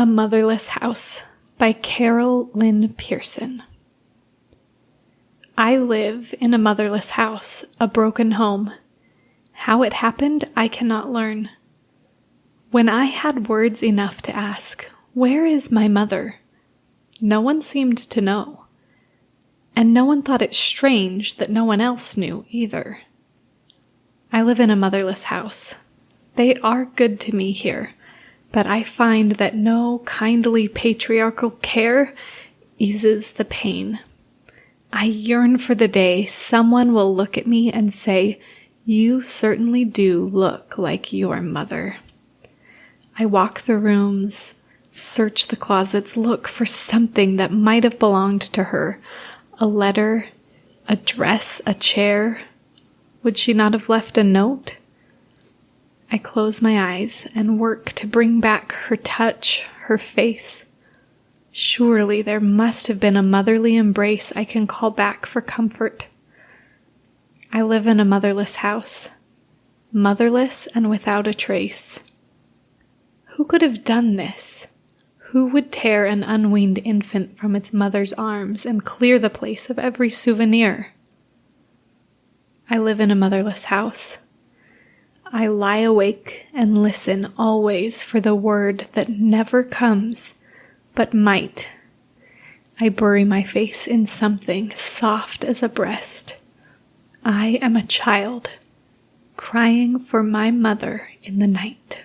A Motherless House by Carol Lynn Pearson. I live in a motherless house, a broken home. How it happened, I cannot learn. When I had words enough to ask, "Where is my mother?" no one seemed to know. And no one thought it strange that no one else knew either. I live in a motherless house. They are good to me here, but I find that no kindly patriarchal care eases the pain. I yearn for the day someone will look at me and say, "You certainly do look like your mother." I walk the rooms, search the closets, look for something that might have belonged to her. A letter, a dress, a chair. Would she not have left a note? I close my eyes and work to bring back her touch, her face. Surely there must have been a motherly embrace I can call back for comfort. I live in a motherless house, motherless and without a trace. Who could have done this? Who would tear an unweaned infant from its mother's arms and clear the place of every souvenir? I live in a motherless house. I lie awake and listen always for the word that never comes, but might. I bury my face in something soft as a breast. I am a child, crying for my mother in the night.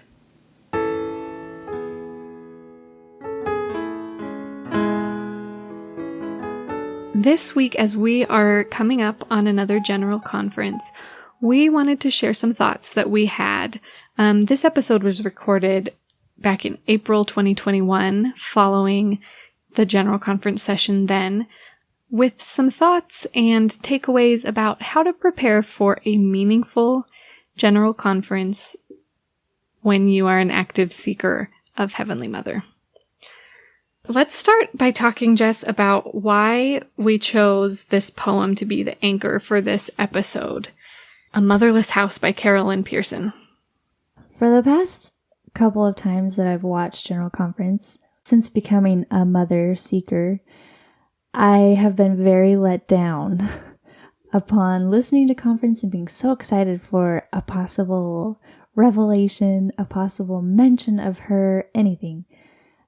This week, as we are coming up on another general conference, we wanted to share some thoughts that we had. This episode was recorded back in April 2021, following the general conference session then, with some thoughts and takeaways about how to prepare for a meaningful general conference when you are an active seeker of Heavenly Mother. Let's start by talking, Jess, about why we chose this poem to be the anchor for this episode. A Motherless House by Carol Lynn Pearson. For the past couple of times that I've watched General Conference, since becoming a mother seeker, I have been very let down upon listening to conference and being so excited for a possible revelation, a possible mention of her, anything.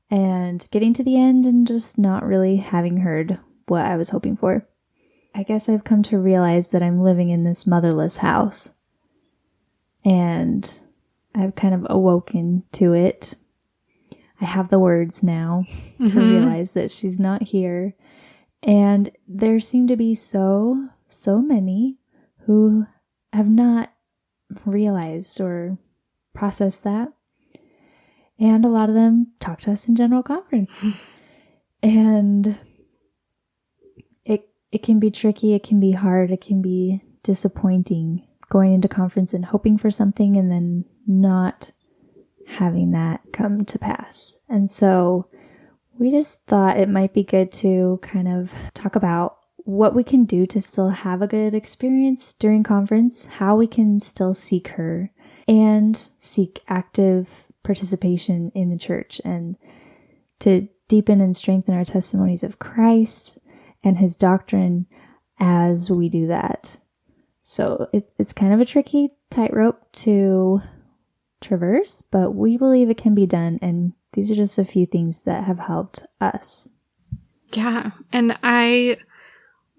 And getting to the end and just not really having heard what I was hoping for. I guess I've come to realize that I'm living in this motherless house. And I've kind of awoken to it. I have the words now to realize that she's not here. And there seem to be so many who have not realized or processed that. And a lot of them talk to us in general conference. And it can be tricky, it can be hard, it can be disappointing going into conference and hoping for something and then not having that come to pass. And so we just thought it might be good to kind of talk about what we can do to still have a good experience during conference, how we can still seek her, and seek active participation in the church, and to deepen and strengthen our testimonies of Christ and his doctrine as we do that. So it's kind of a tricky tightrope to traverse, but we believe it can be done, and these are just a few things that have helped us. Yeah, and I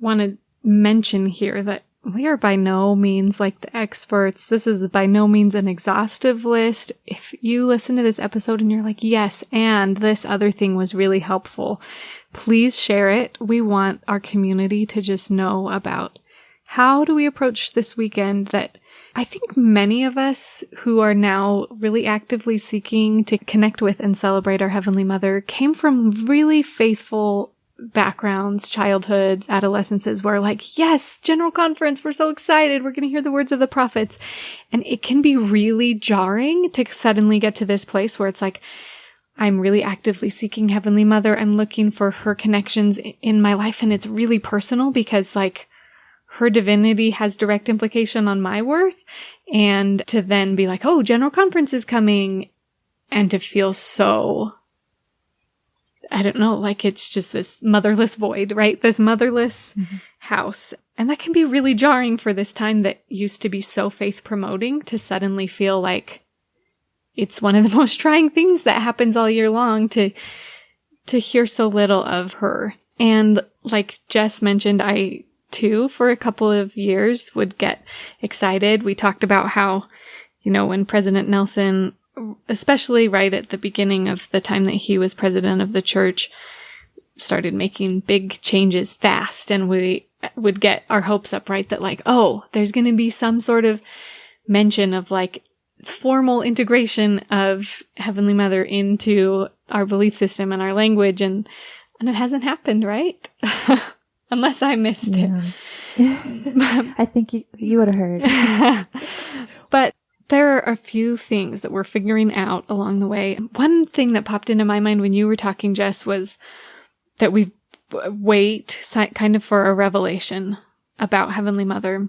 want to mention here that we are by no means like the experts. This is by no means an exhaustive list. If you listen to this episode and you're like, yes, and this other thing was really helpful, please share it. We want our community to just know about how do we approach this weekend that I think many of us who are now really actively seeking to connect with and celebrate our Heavenly Mother came from really faithful backgrounds, childhoods, adolescences, where like, yes, general conference, we're so excited, we're going to hear the words of the prophets. And it can be really jarring to suddenly get to this place where it's like, I'm really actively seeking Heavenly Mother. I'm looking for her connections in my life. And it's really personal because like her divinity has direct implication on my worth. And to then be like, oh, general conference is coming, and to feel so I don't know, like it's just this motherless void, right? This motherless house. And that can be really jarring for this time that used to be so faith promoting to suddenly feel like it's one of the most trying things that happens all year long to hear so little of her. And like Jess mentioned, I too, for a couple of years would get excited. We talked about how, when President Nelson, especially right at the beginning of the time that he was president of the church, started making big changes fast, and we would get our hopes up, right? That like, oh, there's going to be some sort of mention of like formal integration of Heavenly Mother into our belief system and our language, and it hasn't happened, right? Unless I missed it. I think you would have heard. But there are a few things that we're figuring out along the way. One thing that popped into my mind when you were talking, Jess, was that we wait kind of for a revelation about Heavenly Mother.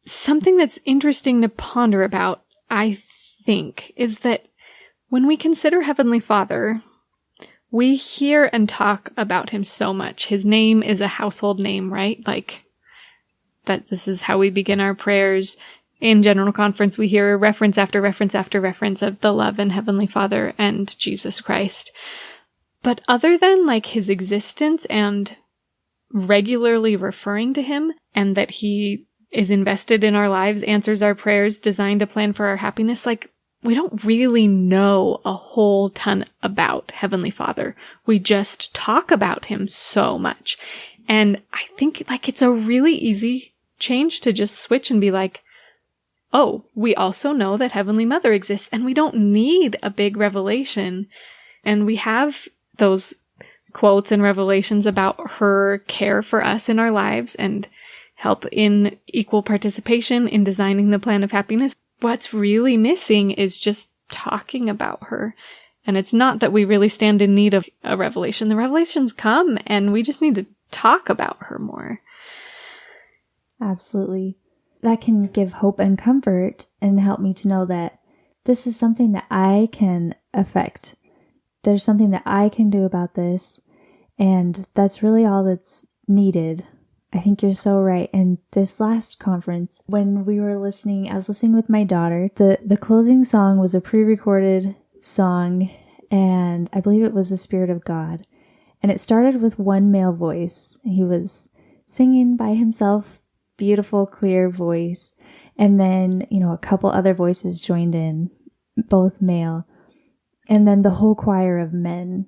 Something that's interesting to ponder about, I think, is that when we consider Heavenly Father, we hear and talk about him so much. His name is a household name, right? Like, that this is how we begin our prayers. In General Conference, we hear reference after reference after reference of the love in Heavenly Father and Jesus Christ. But other than like his existence and regularly referring to him, and that he is invested in our lives, answers our prayers, designed a plan for our happiness, like, we don't really know a whole ton about Heavenly Father. We just talk about him so much. And I think like it's a really easy change to just switch and be like, oh, we also know that Heavenly Mother exists, and we don't need a big revelation. And we have those quotes and revelations about her care for us in our lives and help in equal participation in designing the plan of happiness. What's really missing is just talking about her. And it's not that we really stand in need of a revelation. The revelations come, and we just need to talk about her more. Absolutely. That can give hope and comfort and help me to know that this is something that I can affect. There's something that I can do about this, and that's really all that's needed. I think you're so right. And this last conference, when we were listening, I was listening with my daughter. The closing song was a pre-recorded song, and I believe it was the Spirit of God. And it started with one male voice. He was singing by himself, beautiful, clear voice. And then, a couple other voices joined in, both male. And then the whole choir of men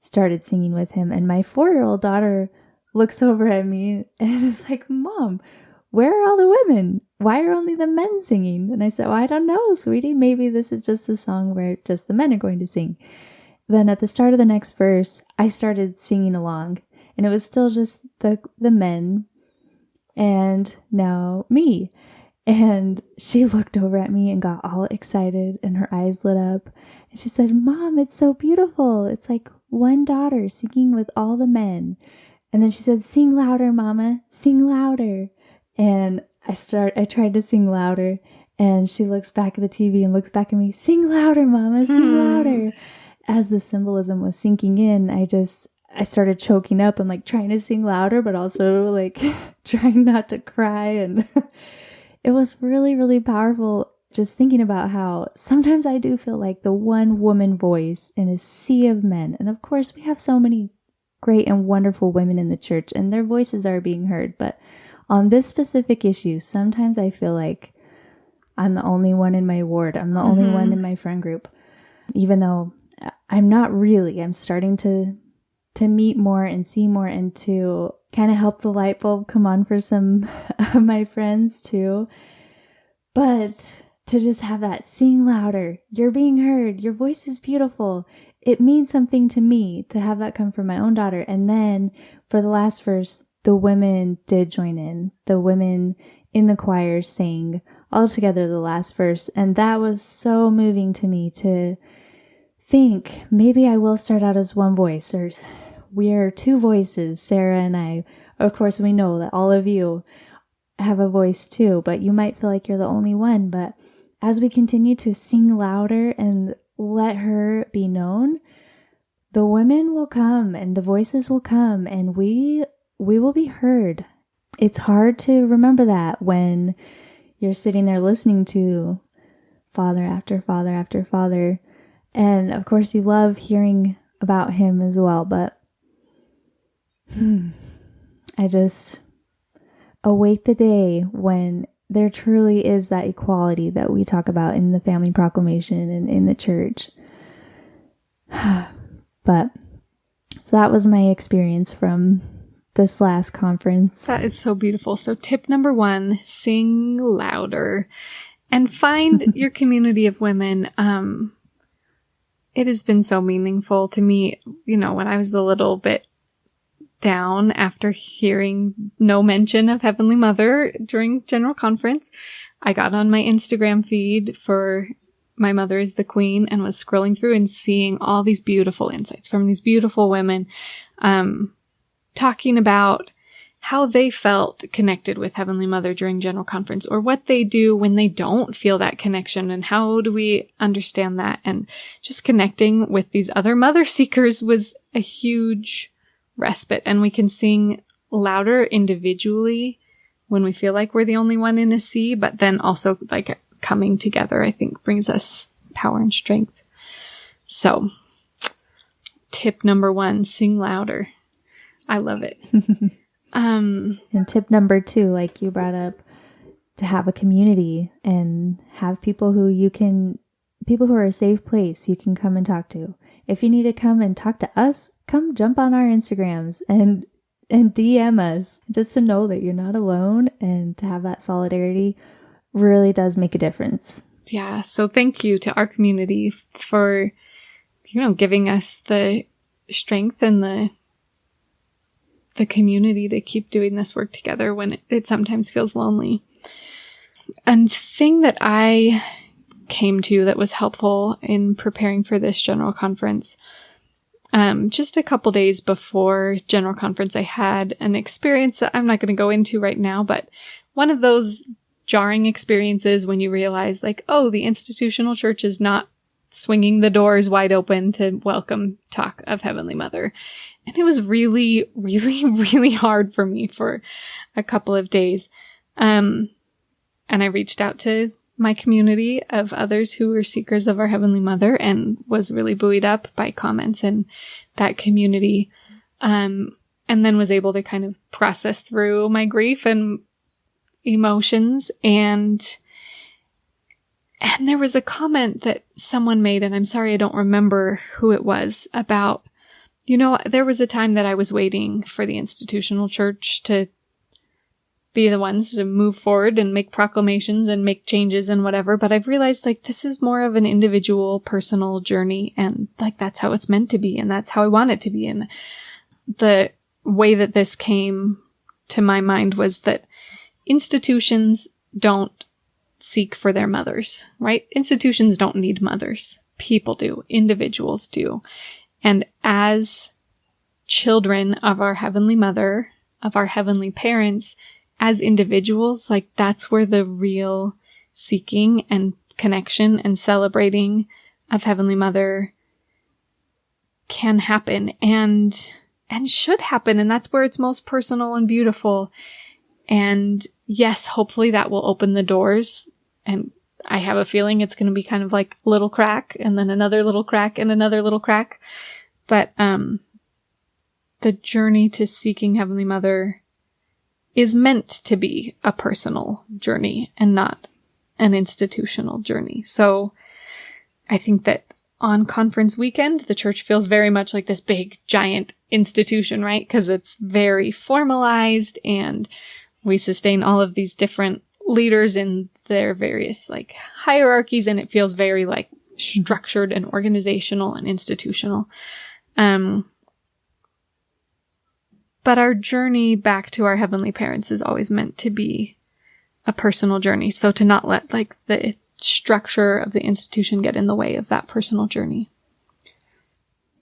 started singing with him. And my 4-year-old daughter looks over at me and is like, Mom, where are all the women? Why are only the men singing? And I said, well, I don't know, sweetie. Maybe this is just a song where just the men are going to sing. Then at the start of the next verse, I started singing along, and it was still just the men and now me. And she looked over at me and got all excited, and her eyes lit up. And she said, Mom, it's so beautiful. It's like one daughter singing with all the men. And then she said, sing louder, Mama, sing louder. And I tried to sing louder, and she looks back at the TV and looks back at me, sing louder, Mama, sing louder. As the symbolism was sinking in, I started choking up and like trying to sing louder, but also like trying not to cry. And it was really, really powerful just thinking about how sometimes I do feel like the one woman voice in a sea of men. And of course, we have so many great and wonderful women in the church, and their voices are being heard. But on this specific issue, sometimes I feel like I'm the only one in my ward. I'm the only one in my friend group. Even though I'm not really. I'm starting to meet more and see more, and to kind of help the light bulb come on for some of my friends too. But to just have that sing louder, you're being heard, your voice is beautiful. It means something to me to have that come from my own daughter. And then for the last verse, the women did join in. The women in the choir sang all together the last verse. And that was so moving to me to think maybe I will start out as one voice, or we are two voices, Sarah and I. Of course, we know that all of you have a voice too, but you might feel like you're the only one. But as we continue to sing louder and let her be known, the women will come and the voices will come and we will be heard. It's hard to remember that when you're sitting there listening to father after father after father. And of course you love hearing about him as well, but I just await the day when there truly is that equality that we talk about in the family proclamation and in the church. But so that was my experience from this last conference. That is so beautiful. So tip number 1, sing louder and find your community of women. It has been so meaningful to me, when I was a little bit down after hearing no mention of Heavenly Mother during General Conference. I got on my Instagram feed for My Mother is the Queen and was scrolling through and seeing all these beautiful insights from these beautiful women, talking about how they felt connected with Heavenly Mother during General Conference, or what they do when they don't feel that connection, and how do we understand that. And just connecting with these other mother seekers was a huge respite. And we can sing louder individually when we feel like we're the only one in a sea, but then also like coming together, I think, brings us power and strength. So tip number 1, sing louder. I love it. And tip number 2, like you brought up, to have a community and have people who are a safe place you can come and talk to. If you need to come and talk to us, come jump on our Instagrams and DM us, just to know that you're not alone, and to have that solidarity really does make a difference. Yeah. So thank you to our community for, giving us the strength and the community to keep doing this work together when it sometimes feels lonely. And thing that I came to that was helpful in preparing for this General Conference, just a couple days before General Conference, I had an experience that I'm not going to go into right now, but one of those jarring experiences when you realize, like, oh, the institutional church is not swinging the doors wide open to welcome talk of Heavenly Mother. And it was really, really, really hard for me for a couple of days. And I reached out to my community of others who were seekers of our Heavenly Mother and was really buoyed up by comments in that community. And then was able to kind of process through my grief and emotions. And there was a comment that someone made, and I'm sorry I don't remember who it was, about, there was a time that I was waiting for the institutional church to be the ones to move forward and make proclamations and make changes and whatever. But I've realized, like, this is more of an individual, personal journey. And like, that's how it's meant to be. And that's how I want it to be. And the way that this came to my mind was that institutions don't seek for their mothers, right? Institutions don't need mothers. People do. Individuals do. And as children of our Heavenly Mother, of our heavenly parents, as individuals, like, that's where the real seeking and connection and celebrating of Heavenly Mother can happen and should happen. And that's where it's most personal and beautiful. And yes, hopefully that will open the doors. And I have a feeling it's going to be kind of like a little crack and then another little crack and another little crack. But the journey to seeking Heavenly Mother is meant to be a personal journey and not an institutional journey. So I think that on conference weekend, the church feels very much like this big, giant institution, right? Because it's very formalized and we sustain all of these different leaders in their various like hierarchies, and it feels very like structured and organizational and institutional. But our journey back to our heavenly parents is always meant to be a personal journey. So to not let like the structure of the institution get in the way of that personal journey.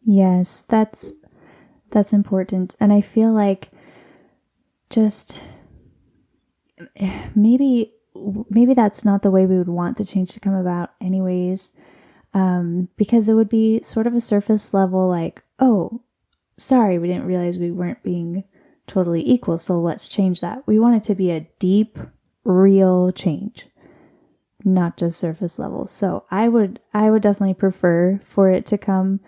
Yes, that's important. And I feel like just maybe that's not the way we would want the change to come about anyways. because it would be sort of a surface level like, oh, sorry, we didn't realize we weren't being totally equal, so let's change that. We want it to be a deep, real change, not just surface level. So I would definitely prefer for it to come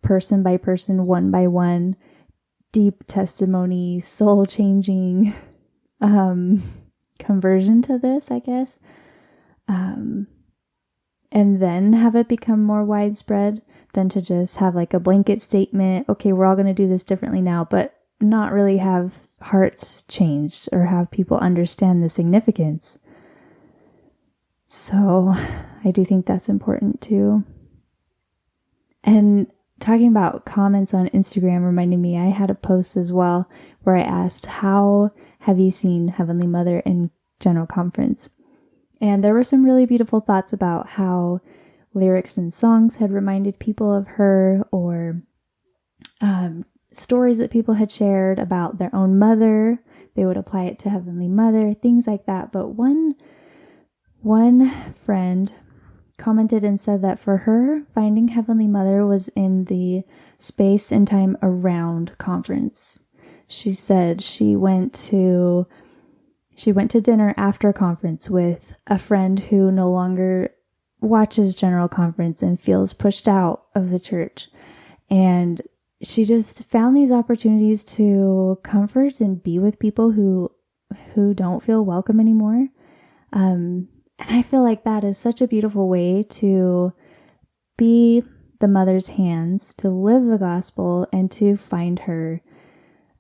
person by person, one by one, deep testimony, soul changing conversion to this, I guess. And then have it become more widespread than to just have like a blanket statement. Okay, we're all going to do this differently now, but not really have hearts changed or have people understand the significance. So I do think that's important too. And talking about comments on Instagram reminded me, I had a post as well where I asked, how have you seen Heavenly Mother in General Conference? And there were some really beautiful thoughts about how lyrics and songs had reminded people of her, or stories that people had shared about their own mother. They would apply it to Heavenly Mother, things like that. But one friend commented and said that for her, finding Heavenly Mother was in the space and time around conference. She said she went to dinner after conference with a friend who no longer watches General Conference and feels pushed out of the church. And she just found these opportunities to comfort and be with people who don't feel welcome anymore. And I feel like that is such a beautiful way to be the mother's hands, to live the gospel, and to find her,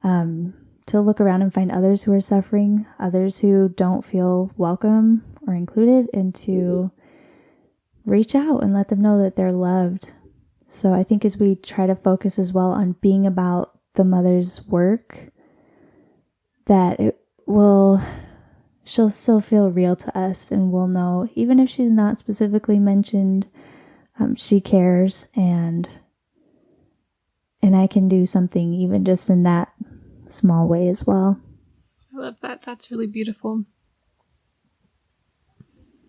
to look around and find others who are suffering, others who don't feel welcome or included, and to reach out and let them know that they're loved. So I think as we try to focus as well on being about the mother's work, that she'll still feel real to us, and we'll know, even if she's not specifically mentioned, she cares, and I can do something even just in that small way as well. I love that. That's really beautiful.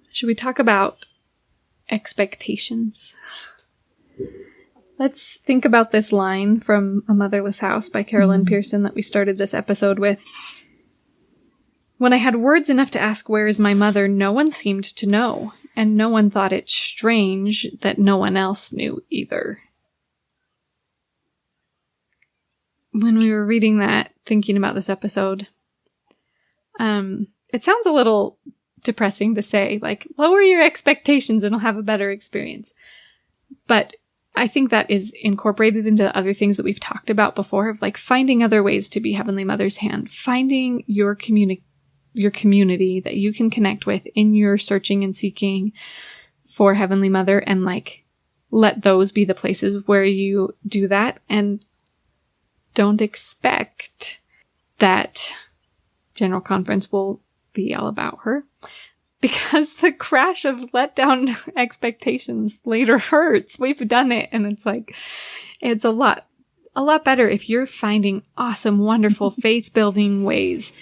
Should we talk about expectations? Let's think about this line from A Motherless House by Carolyn Pearson that we started this episode with. When I had words enough to ask, "Where is my mother?" no one seemed to know, and no one thought it strange that no one else knew either. When we were reading that, thinking about this episode, it sounds a little depressing to say, like, lower your expectations and you'll have a better experience. But I think that is incorporated into other things that we've talked about before, of like finding other ways to be Heavenly Mother's hand, finding your community that you can connect with in your searching and seeking for Heavenly Mother, and like let those be the places where you do that, and don't expect that General Conference will be all about her, because the crash of letdown expectations later hurts. We've done it, and it's like, it's a lot better if you're finding awesome, wonderful, faith-building ways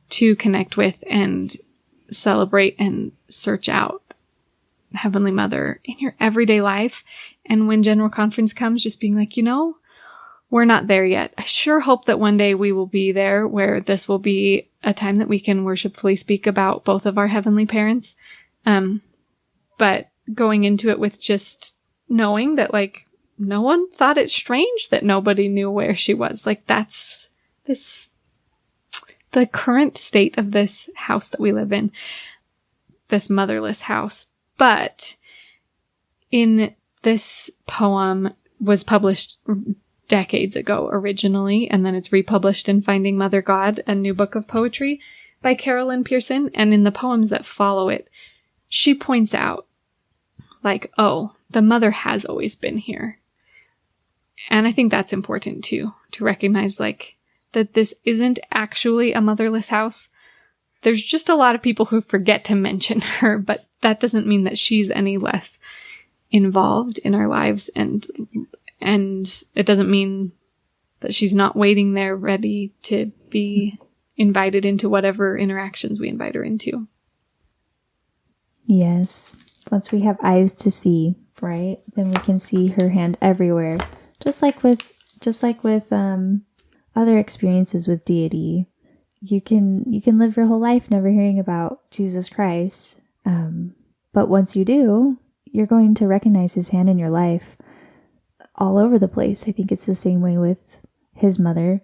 to connect with and celebrate and search out Heavenly Mother in your everyday life. And when General Conference comes, just being like, we're not there yet. I sure hope that one day we will be there, where this will be a time that we can worshipfully speak about both of our heavenly parents. But going into it with just knowing that, like, no one thought it strange that nobody knew where she was. Like, that's the current state of this house that we live in, this motherless house. But in this poem was published decades ago originally, and then it's republished in Finding Mother God, a new book of poetry by Carolyn Pearson. And in the poems that follow it, she points out, like, oh, the mother has always been here. And I think that's important too, to recognize, like, that this isn't actually a motherless house. There's just a lot of people who forget to mention her, but that doesn't mean that she's any less involved in our lives, and it doesn't mean that she's not waiting there ready to be invited into whatever interactions we invite her into. Yes, once we have eyes to see, right, then we can see her hand everywhere. Just like with other experiences with deity. You can live your whole life never hearing about Jesus Christ. But once you do, you're going to recognize his hand in your life all over the place. I think it's the same way with his mother.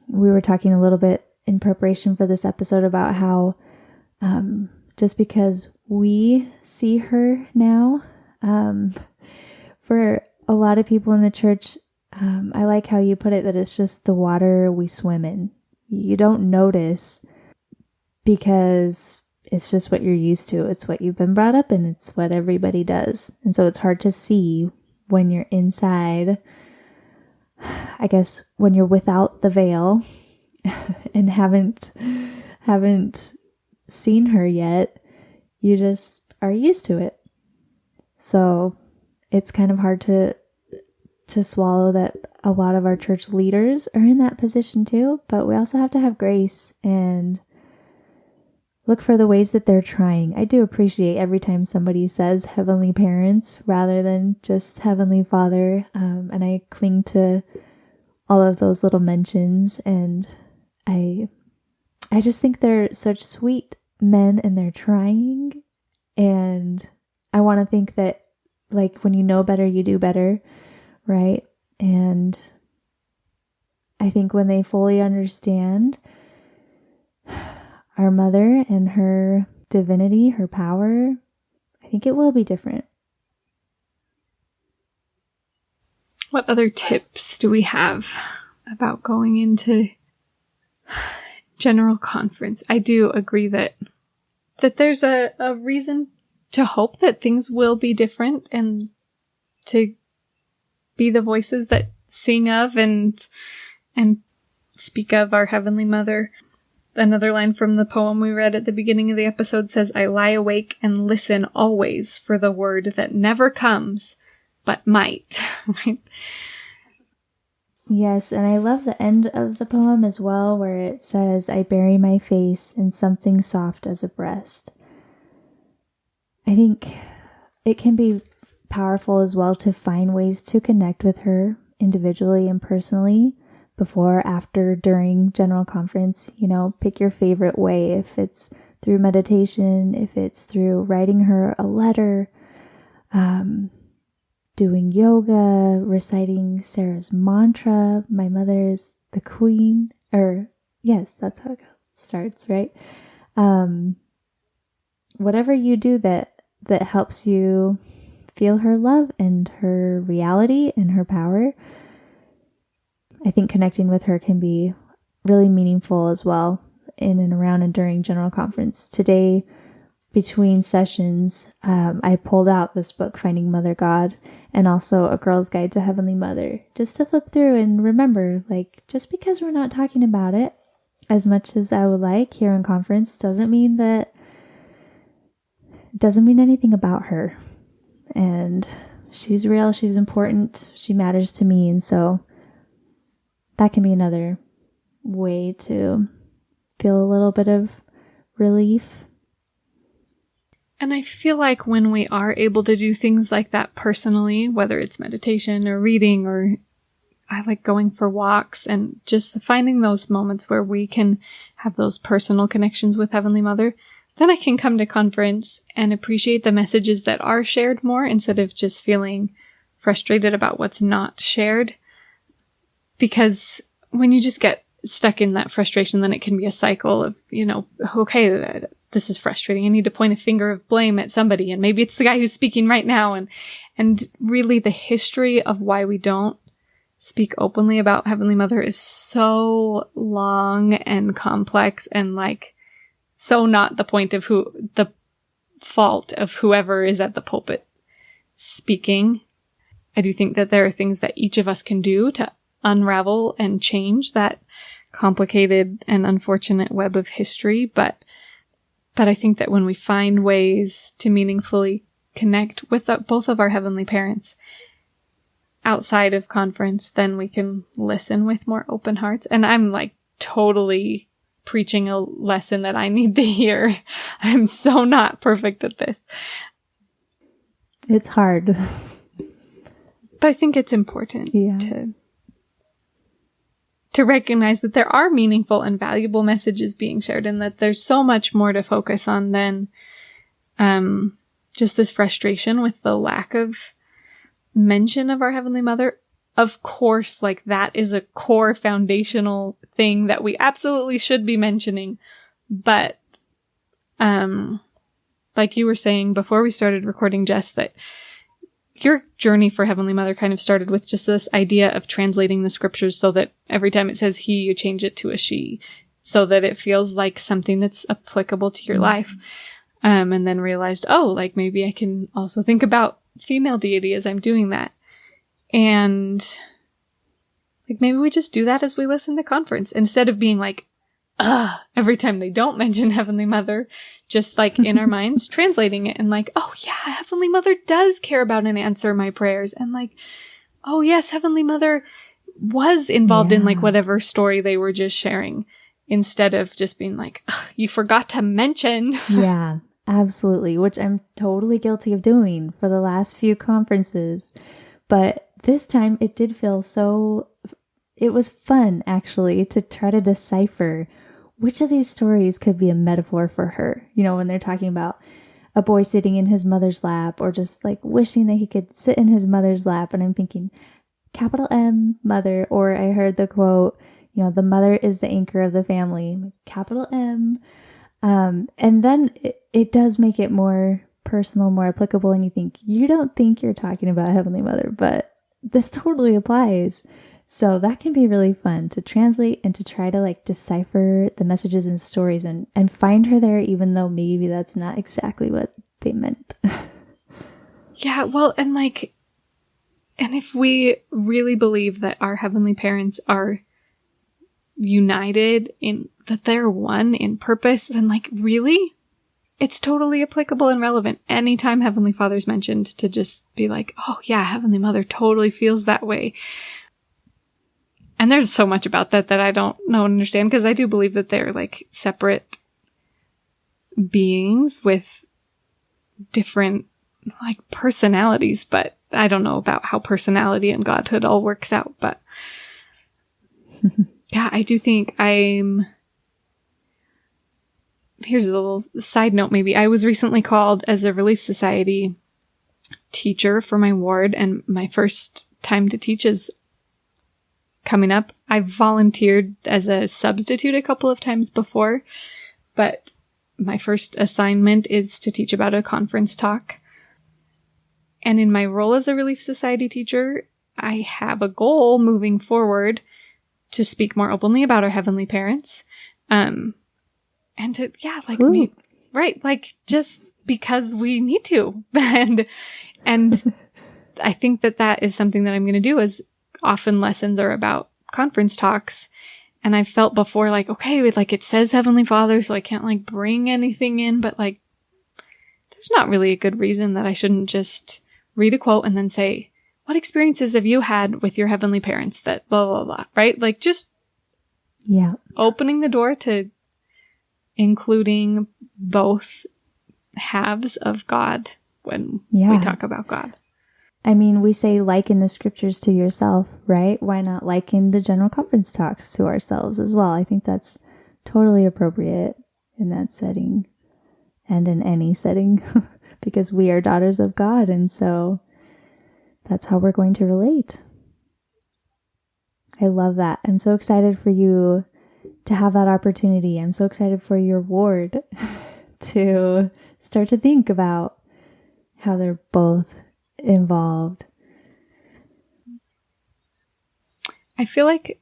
We were talking a little bit in preparation for this episode about how just because we see her now, for a lot of people in the church, I like how you put it, that it's just the water we swim in. You don't notice because it's just what you're used to. It's what you've been brought up in. It's what everybody does. And so it's hard to see when you're inside, I guess, when you're without the veil and haven't seen her yet. You just are used to it. So it's kind of hard to swallow that a lot of our church leaders are in that position too, but we also have to have grace and look for the ways that they're trying. I do appreciate every time somebody says Heavenly Parents rather than just Heavenly Father, and I cling to all of those little mentions, and I just think they're such sweet men and they're trying, and I want to think that, like, when you know better, you do better, right? And I think when they fully understand our mother and her divinity, her power, I think it will be different. What other tips do we have about going into General Conference? I do agree that there's a reason to hope that things will be different and to be the voices that sing of and speak of our Heavenly Mother. Another line from the poem we read at the beginning of the episode says, "I lie awake and listen always for the word that never comes, but might." Right? Yes, and I love the end of the poem as well, where it says, "I bury my face in something soft as a breast." I think it can be powerful as well to find ways to connect with her individually and personally before, after, during General Conference. You know, pick your favorite way. If it's through meditation, if it's through writing her a letter, doing yoga, reciting Sarah's mantra, "My mother's the queen," or yes, that's how it starts, right? Whatever you do that helps you feel her love and her reality and her power, I think connecting with her can be really meaningful as well in and around and during General Conference. Today, between sessions, I pulled out this book, Finding Mother God, and also A Girl's Guide to Heavenly Mother, just to flip through and remember, like, just because we're not talking about it as much as I would like here in conference doesn't mean anything about her. And she's real, she's important, she matters to me, and so that can be another way to feel a little bit of relief. And I feel like when we are able to do things like that personally, whether it's meditation or reading, or I like going for walks and just finding those moments where we can have those personal connections with Heavenly Mother, then I can come to conference and appreciate the messages that are shared more instead of just feeling frustrated about what's not shared. Because when you just get stuck in that frustration, then it can be a cycle of, okay, this is frustrating. I need to point a finger of blame at somebody, and maybe it's the guy who's speaking right now. And really the history of why we don't speak openly about Heavenly Mother is so long and complex, and so not the point of the fault of whoever is at the pulpit speaking. I do think that there are things that each of us can do to unravel and change that complicated and unfortunate web of history. But I think that when we find ways to meaningfully connect with both of our Heavenly Parents outside of conference, then we can listen with more open hearts. And I'm totally preaching a lesson that I need to hear. I'm so not perfect at this. It's hard. But I think it's important to recognize that there are meaningful and valuable messages being shared, and that there's so much more to focus on than just this frustration with the lack of mention of our Heavenly Mother. Of course, like, that is a core foundational thing that we absolutely should be mentioning. But, like you were saying before we started recording, Jess, that your journey for Heavenly Mother kind of started with just this idea of translating the scriptures so that every time it says he, you change it to a she, so that it feels like something that's applicable to your life. And then realized, oh, like, maybe I can also think about female deity as I'm doing that. And, like, maybe we just do that as we listen to conference, instead of being like, every time they don't mention Heavenly Mother, just, like, in our minds, translating it and like, oh yeah, Heavenly Mother does care about and answer my prayers. And like, oh yes, Heavenly Mother was involved in, like, whatever story they were just sharing, instead of just being like, you forgot to mention. Yeah, absolutely. Which I'm totally guilty of doing for the last few conferences. But this time it did feel it was fun, actually, to try to decipher which of these stories could be a metaphor for her. You know, when they're talking about a boy sitting in his mother's lap, or just like wishing that he could sit in his mother's lap. And I'm thinking, capital M, mother. Or I heard the quote, you know, the mother is the anchor of the family, capital M. And then it does make it more personal, more applicable. And you think, you don't think you're talking about Heavenly Mother, but this totally applies. So that can be really fun to translate and to try to, like, decipher the messages and stories and find her there, even though maybe that's not exactly what they meant. Yeah, well, and if we really believe that our heavenly parents are united in, that they're one in purpose, then, like, really, it's totally applicable and relevant anytime Heavenly Father's mentioned, to just be like, oh yeah, Heavenly Mother totally feels that way. And there's so much about that I don't know and understand, because I do believe that they're, like, separate beings with different, like, personalities, but I don't know about how personality and godhood all works out. But yeah, I do think here's a little side note maybe. I was recently called as a Relief Society teacher for my ward, and my first time to teach is coming up. I've volunteered as a substitute a couple of times before, but my first assignment is to teach about a conference talk. And in my role as a Relief Society teacher, I have a goal moving forward to speak more openly about our heavenly parents. And to, right, like, just because we need to. and I think that is something that I'm going to do, as often lessons are about conference talks. And I've felt before, like, okay, like, it says Heavenly Father, so I can't, like, bring anything in, but, like, there's not really a good reason that I shouldn't just read a quote and then say, what experiences have you had with your heavenly parents that blah, blah, blah, right? Like, just opening the door to including both halves of God when we talk about God. I mean, we say liken the scriptures to yourself, right? Why not liken the general conference talks to ourselves as well? I think that's totally appropriate in that setting and in any setting because we are daughters of God. And so that's how we're going to relate. I love that. I'm so excited for you to have that opportunity. I'm so excited for your ward to start to think about how they're both involved. I feel like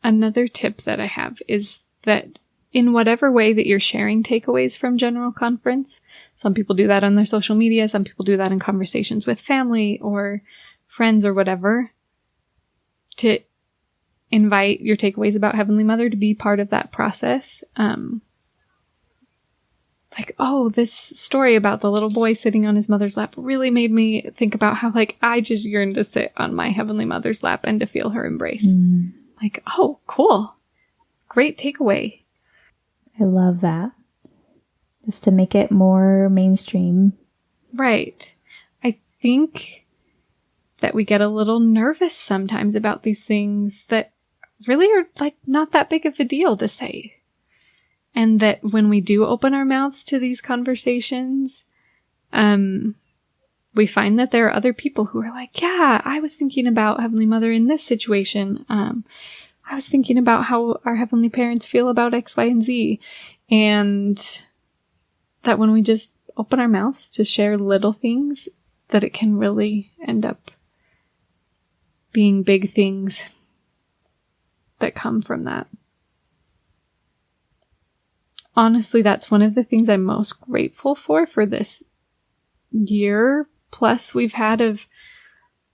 another tip that I have is that in whatever way that you're sharing takeaways from General Conference, some people do that on their social media, some people do that in conversations with family or friends or whatever, to invite your takeaways about Heavenly Mother to be part of that process. Like, oh, this story about the little boy sitting on his mother's lap really made me think about how, like, I just yearned to sit on my Heavenly Mother's lap and to feel her embrace. Like, oh, cool. Great takeaway. I love that. Just to make it more mainstream. Right. I think that we get a little nervous sometimes about these things that really are like not that big of a deal to say. And that when we do open our mouths to these conversations, we find that there are other people who are like, yeah, I was thinking about Heavenly Mother in this situation. I was thinking about how our Heavenly Parents feel about X, Y, and Z. And that when we just open our mouths to share little things, that it can really end up being big things that come from that. Honestly, that's one of the things I'm most grateful for this year plus we've had of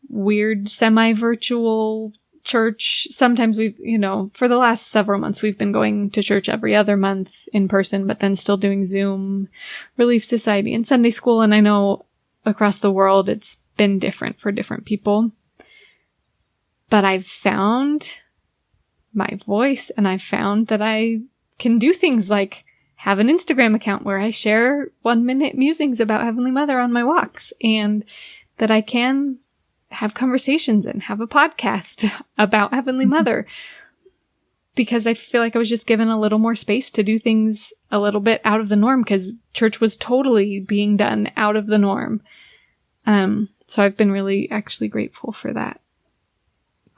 weird semi-virtual church. Sometimes for the last several months, we've been going to church every other month in person, but then still doing Zoom, Relief Society, and Sunday school. And I know across the world, it's been different for different people. But I've found my voice, and I've found that I can do things like have an Instagram account where I share 1-minute musings about Heavenly Mother on my walks, and that I can have conversations and have a podcast about Heavenly Mother, because I feel like I was just given a little more space to do things a little bit out of the norm, because church was totally being done out of the norm. So I've been really actually grateful for that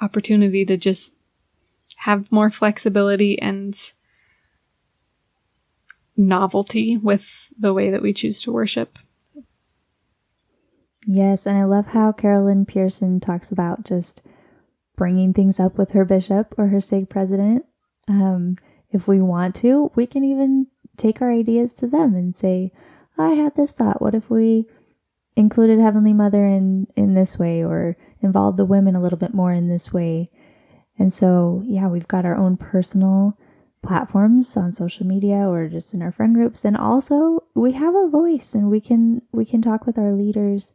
opportunity to just have more flexibility and novelty with the way that we choose to worship. Yes, and I love how Carolyn Pearson talks about just bringing things up with her bishop or her stake president. If we want to, we can even take our ideas to them and say, I had this thought. What if we included Heavenly Mother in this way, or involved the women a little bit more in this way? And so, yeah, we've got our own personal platforms on social media or just in our friend groups. And also we have a voice, and we can talk with our leaders.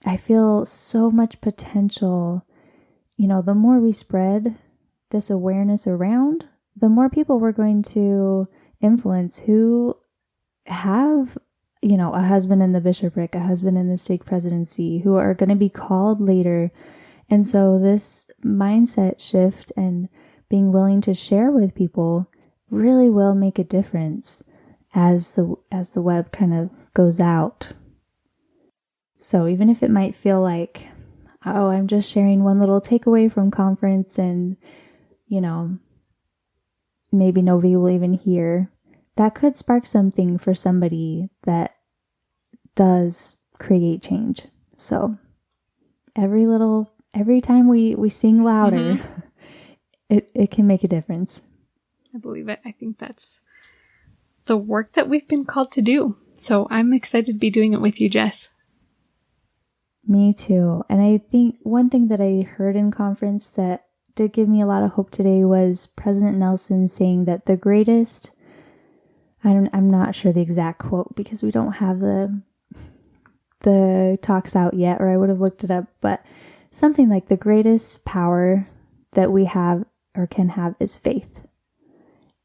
I feel so much potential. The more we spread this awareness around, the more people we're going to influence who have, a husband in the bishopric, a husband in the stake presidency, who are going to be called later. And so this mindset shift and being willing to share with people really will make a difference as the web kind of goes out. So even if it might feel like, oh, I'm just sharing one little takeaway from conference and, maybe nobody will even hear, that could spark something for somebody that does create change. So every time we sing louder, it can make a difference. I believe it. I think that's the work that we've been called to do. So I'm excited to be doing it with you, Jess. Me too. And I think one thing that I heard in conference that did give me a lot of hope today was President Nelson saying that the greatest, I'm not sure the exact quote because we don't have the talks out yet, or I would have looked it up, but something like the greatest power that we have or can have is faith.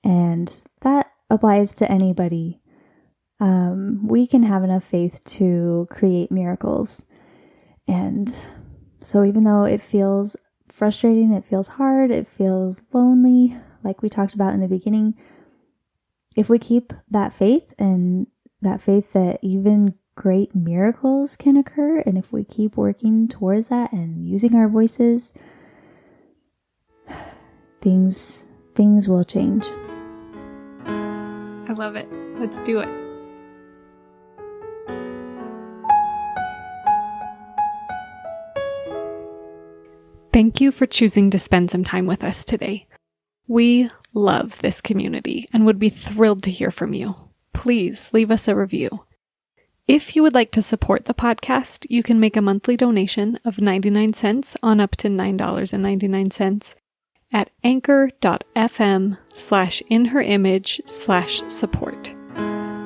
And that applies to anybody. We can have enough faith to create miracles. And so even though it feels frustrating, it feels hard, it feels lonely, like we talked about in the beginning, if we keep that faith, and that faith that even great miracles can occur, and if we keep working towards that and using our voices, things will change. I love it. Let's do it. Thank you for choosing to spend some time with us today. We love this community and would be thrilled to hear from you. Please leave us a review. If you would like to support the podcast, you can make a monthly donation of 99 cents on up to $9.99 at anchor.fm/inherimage/support.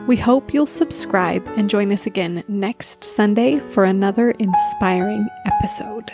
We hope you'll subscribe and join us again next Sunday for another inspiring episode.